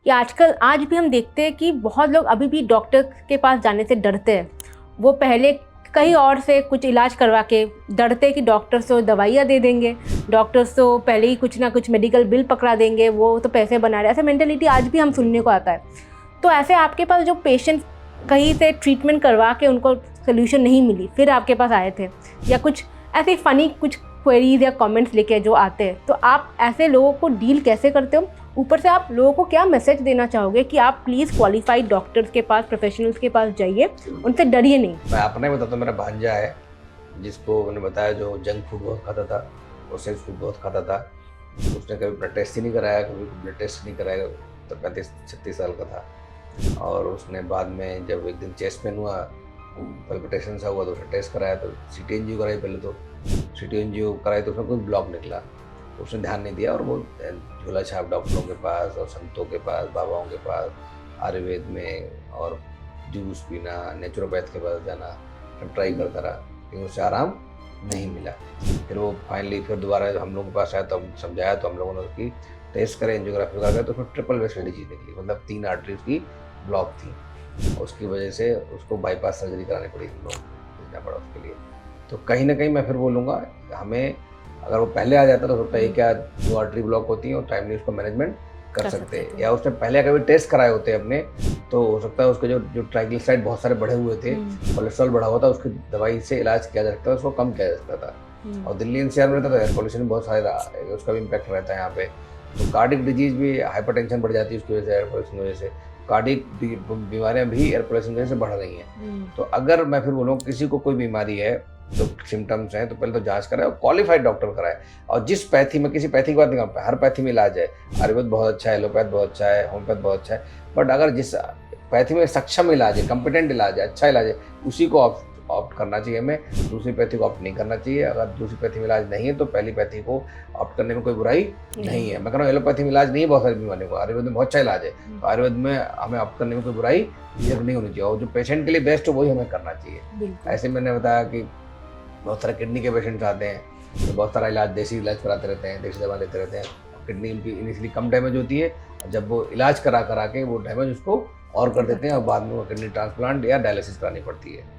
कि आजकल आज भी हम देखते हैं कि बहुत लोग अभी भी डॉक्टर के पास जाने से डरते हैं। वो पहले कहीं और से कुछ इलाज करवा के डरते हैं कि डॉक्टर्स तो दवाइयाँ दे देंगे, डॉक्टर्स तो पहले ही कुछ ना कुछ मेडिकल बिल पकड़ा देंगे, वो तो पैसे बना रहे हैं। ऐसा मेंटालिटी आज भी हम सुनने को आता है। तो ऐसे आपके पास जो पेशेंट कहीं से ट्रीटमेंट करवा के उनको सोल्यूशन नहीं मिली, फिर आपके पास आए थे, या कुछ ऐसे फ़नी कुछ क्वेरीज या कमेंट्स लेके जो आते हैं, तो आप ऐसे लोगों को डील कैसे करते हो? ऊपर से आप लोगों को क्या मैसेज देना चाहोगे कि आप प्लीज़ क्वालिफाइड डॉक्टर्स के पास, प्रोफेशनल्स के पास जाइए, उनसे डरिए नहीं? मैं अपना ही बताता हूँ। मेरा भांजा है जिसको मैंने बताया, जो जंक फूड बहुत खाता था, प्रोसेस्ड फूड बहुत खाता था। उसने कभी ब्लड टेस्ट ही नहीं कराया, कभी ब्लड टेस्ट नहीं कराया। तो 35-36 साल का था। और उसने बाद में जब एक दिन चेस्ट पेन हुआ, पल्पिटेशन सा हुआ, तो उसने टेस्ट कराया, तो सिटी एंजियो कराई। पहले तो सिटी एंजियो कराई तो उसमें कुछ ब्लॉक निकला। उसने ध्यान नहीं दिया और वो झोला छाप डॉक्टरों के पास और संतों के पास, बाबाओं के पास, आयुर्वेद में और जूस पीना, नेचुरोपैथ के पास जाना, सब ट्राई करता रहा, लेकिन उससे आराम नहीं मिला। फिर वो फाइनली फिर दोबारा हम लोगों के पास आया, तो हम समझाया, तो हम लोगों ने उसकी टेस्ट करे, एंजियोग्राफी वगैरह, तो उसमें ट्रिपल वेस्ट डिजीज निकली, मतलब 3 आर्टरीज की ब्लॉक थी। उसकी वजह से उसको बाईपास सर्जरी करानी पड़ी, हम लोग भेजना पड़ा उसके लिए। तो कहीं ना कहीं मैं फिर बोलूँगा, हमें अगर वो पहले आ जाता तो हो सकता है क्या 2 आर्टरी ब्लॉक होती हैं और टाइमली उसको मैनेजमेंट कर सकते हैं। या उसने पहले कभी टेस्ट कराए होते अपने, तो हो सकता है उसके जो ट्राइग्लिसराइड बहुत सारे बढ़े हुए थे, कोलेस्ट्रॉल बढ़ा हुआ था, उसकी दवाई से इलाज किया जा सकता था, उसको कम किया जा सकता था। और दिल्ली एनसीआर में रहता तो एयर पोल्यूशन बहुत सारा, उसका भी इम्पैक्ट रहता है यहाँ पे। तो कार्डिक डिजीज भी, हाइपरटेंशन बढ़ जाती है उसकी वजह से, एयर पोल्यूशन की वजह से। कार्डिक बीमारियां भी एयर पोल्यूशन की वजह से बढ़ रही हैं। तो अगर मैं फिर बोलूँ किसी को कोई बीमारी है, तो सिम्टम्स हैं, तो पहले तो जांच कराए और क्वालिफाइड डॉक्टर कराए। और जिस पैथी में, किसी पैथी की बात नहीं करता, हर पैथी में इलाज है। आयुर्वेद बहुत अच्छा है, एलोपैथ बहुत अच्छा है, होम्योपैथ बहुत अच्छा है। बट अगर जिस पैथी में सक्षम इलाज है, कॉम्पिटेंट इलाज है, अच्छा इलाज है, उसी को ऑप्ट करना चाहिए हमें। दूसरी पैथी को ऑप्ट नहीं करना चाहिए। अगर दूसरी पैथी में इलाज नहीं है तो पहली पैथी को ऑप्ट करने में कोई बुराई नहीं है। मैं कह रहा हूँ एलोपैथी में इलाज नहीं है बहुत सारी बीमारियों को, आयुर्वेद में बहुत अच्छा इलाज है, तो आयुर्वेद में हमें ऑप्ट करने में कोई बुराई नहीं होनी चाहिए। और जो पेशेंट के लिए बेस्ट हो वही हमें करना चाहिए। ऐसे मैंने बताया कि बहुत सारे किडनी के पेशेंट्स आते हैं, तो बहुत सारा इलाज, देसी इलाज कराते रहते हैं, देसी दवा लेते रहते हैं। किडनी उनकी इनिशियली कम डैमेज होती है, जब वो इलाज करा के वो डैमेज उसको और कर देते हैं, और बाद में वो किडनी ट्रांसप्लांट या डायलिसिस करानी पड़ती है।